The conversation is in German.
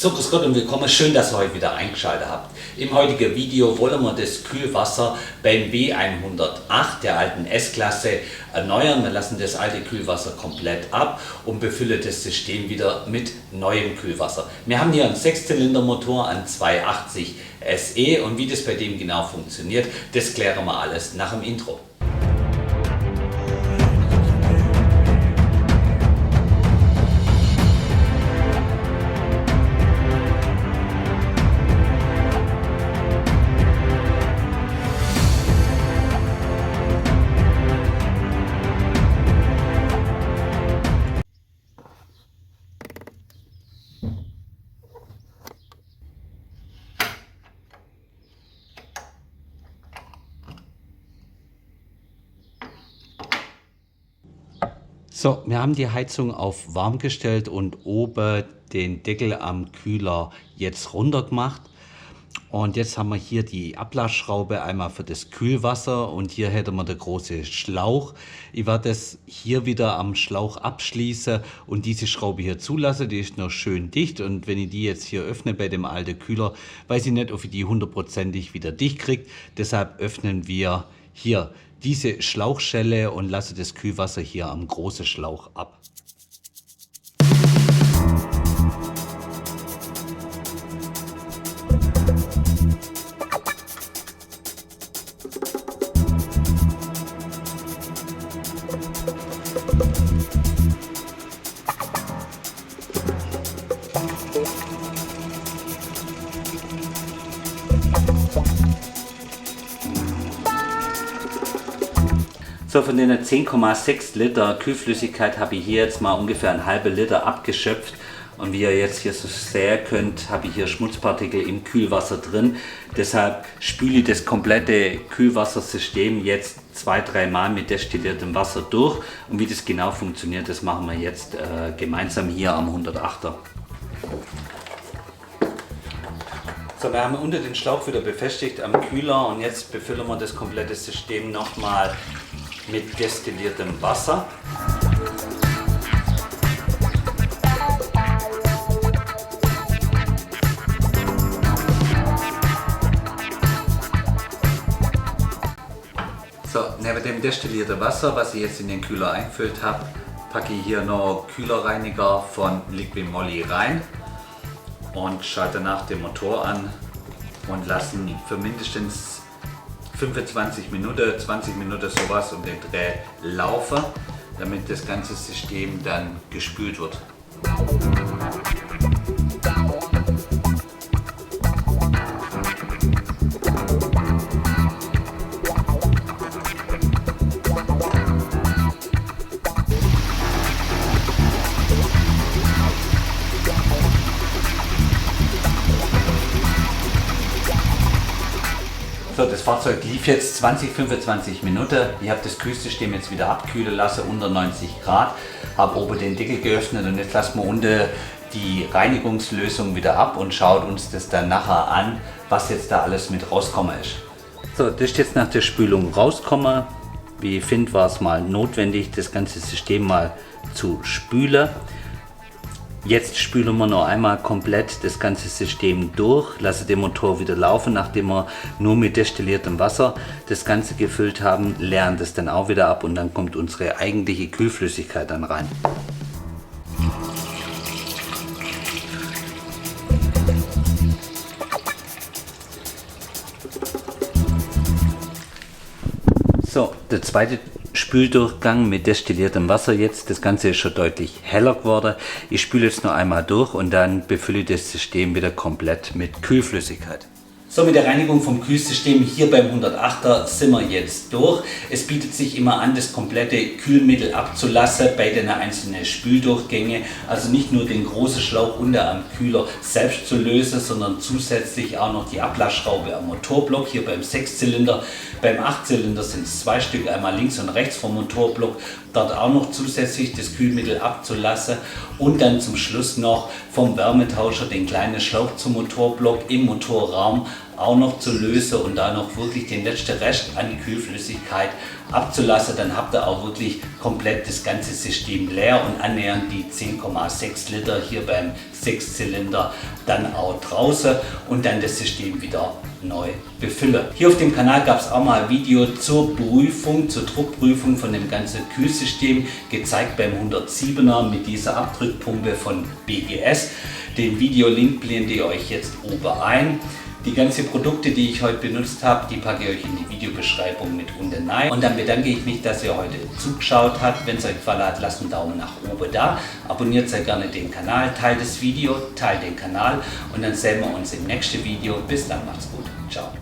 So, grüß Gott und willkommen. Schön, dass ihr heute wieder eingeschaltet habt. Im heutigen Video wollen wir das Kühlwasser beim W108 der alten S-Klasse erneuern. Wir lassen das alte Kühlwasser komplett ab und befüllen das System wieder mit neuem Kühlwasser. Wir haben hier einen 6-Zylinder-Motor, einen 280 SE, und wie das bei dem genau funktioniert, das klären wir alles nach dem Intro. So, wir haben die Heizung auf warm gestellt und oben den Deckel am Kühler jetzt runter gemacht. Und jetzt haben wir hier die Ablassschraube einmal für das Kühlwasser und hier hätten wir den großen Schlauch. Ich werde das hier wieder am Schlauch abschließen und diese Schraube hier zulassen. Die ist noch schön dicht, und wenn ich die jetzt hier öffne bei dem alten Kühler, weiß ich nicht, ob ich die hundertprozentig wieder dicht kriege. Deshalb öffnen wir hier diese Schlauchschelle und lasse das Kühlwasser hier am großen Schlauch ab. So, von den 10,6 Liter Kühlflüssigkeit habe ich hier jetzt mal ungefähr einen halben Liter abgeschöpft. Und wie ihr jetzt hier so sehen könnt, habe ich hier Schmutzpartikel im Kühlwasser drin. Deshalb spüle ich das komplette Kühlwassersystem jetzt 2-3 Mal mit destilliertem Wasser durch. Und wie das genau funktioniert, das machen wir jetzt gemeinsam hier am 108er. So, wir haben unter den Schlauch wieder befestigt am Kühler und jetzt befüllen wir das komplette System nochmal mit destilliertem Wasser. So, neben dem destillierten Wasser, was ich jetzt in den Kühler eingefüllt habe, packe ich hier noch Kühlerreiniger von Liqui Moly rein und schalte danach den Motor an und lassen für mindestens 25 Minuten, 20 Minuten sowas um den Dreh laufen, damit das ganze System dann gespült wird. So, das Fahrzeug lief jetzt 20-25 Minuten. Ich habe das Kühlsystem jetzt wieder abkühlen lassen, unter 90 Grad. Habe oben den Deckel geöffnet und jetzt lassen wir unten die Reinigungslösung wieder ab und schaut uns das dann nachher an, was jetzt da alles mit rausgekommen ist. So, das ist jetzt nach der Spülung rausgekommen. Wie ich finde, war es mal notwendig, das ganze System mal zu spülen. Jetzt spülen wir noch einmal komplett das ganze System durch, lasse den Motor wieder laufen, nachdem wir nur mit destilliertem Wasser das Ganze gefüllt haben, leeren das dann auch wieder ab und dann kommt unsere eigentliche Kühlflüssigkeit dann rein. So, der zweite Spüldurchgang mit destilliertem Wasser jetzt. Das Ganze ist schon deutlich heller geworden. Ich spüle jetzt noch einmal durch und dann befülle ich das System wieder komplett mit Kühlflüssigkeit. So, mit der Reinigung vom Kühlsystem hier beim 108er sind wir jetzt durch. Es bietet sich immer an, das komplette Kühlmittel abzulassen bei den einzelnen Spüldurchgängen. Also nicht nur den großen Schlauch unter am Kühler selbst zu lösen, sondern zusätzlich auch noch die Ablassschraube am Motorblock hier beim 6-Zylinder. Beim 8-Zylinder sind es 2 Stück, einmal links und rechts vom Motorblock. Dort auch noch zusätzlich das Kühlmittel abzulassen und dann zum Schluss noch vom Wärmetauscher den kleinen Schlauch zum Motorblock im Motorraum auch noch zu lösen und da noch wirklich den letzten Rest an Kühlflüssigkeit abzulassen, dann habt ihr auch wirklich komplett das ganze System leer und annähernd die 10,6 Liter hier beim 6-Zylinder dann auch draußen und dann das System wieder neu befüllen. Hier auf dem Kanal gab es auch mal ein Video zur Prüfung, zur Druckprüfung von dem ganzen Kühlsystem, gezeigt beim 107er mit dieser Abdrückpumpe von BGS. Den Videolink blende ich euch jetzt oben ein. Die ganzen Produkte, die ich heute benutzt habe, die packe ich euch in die Videobeschreibung mit unten rein. Und dann bedanke ich mich, dass ihr heute zugeschaut habt. Wenn es euch gefallen hat, lasst einen Daumen nach oben da. Abonniert sehr gerne den Kanal, teilt das Video, teilt den Kanal und dann sehen wir uns im nächsten Video. Bis dann, macht's gut. Ciao.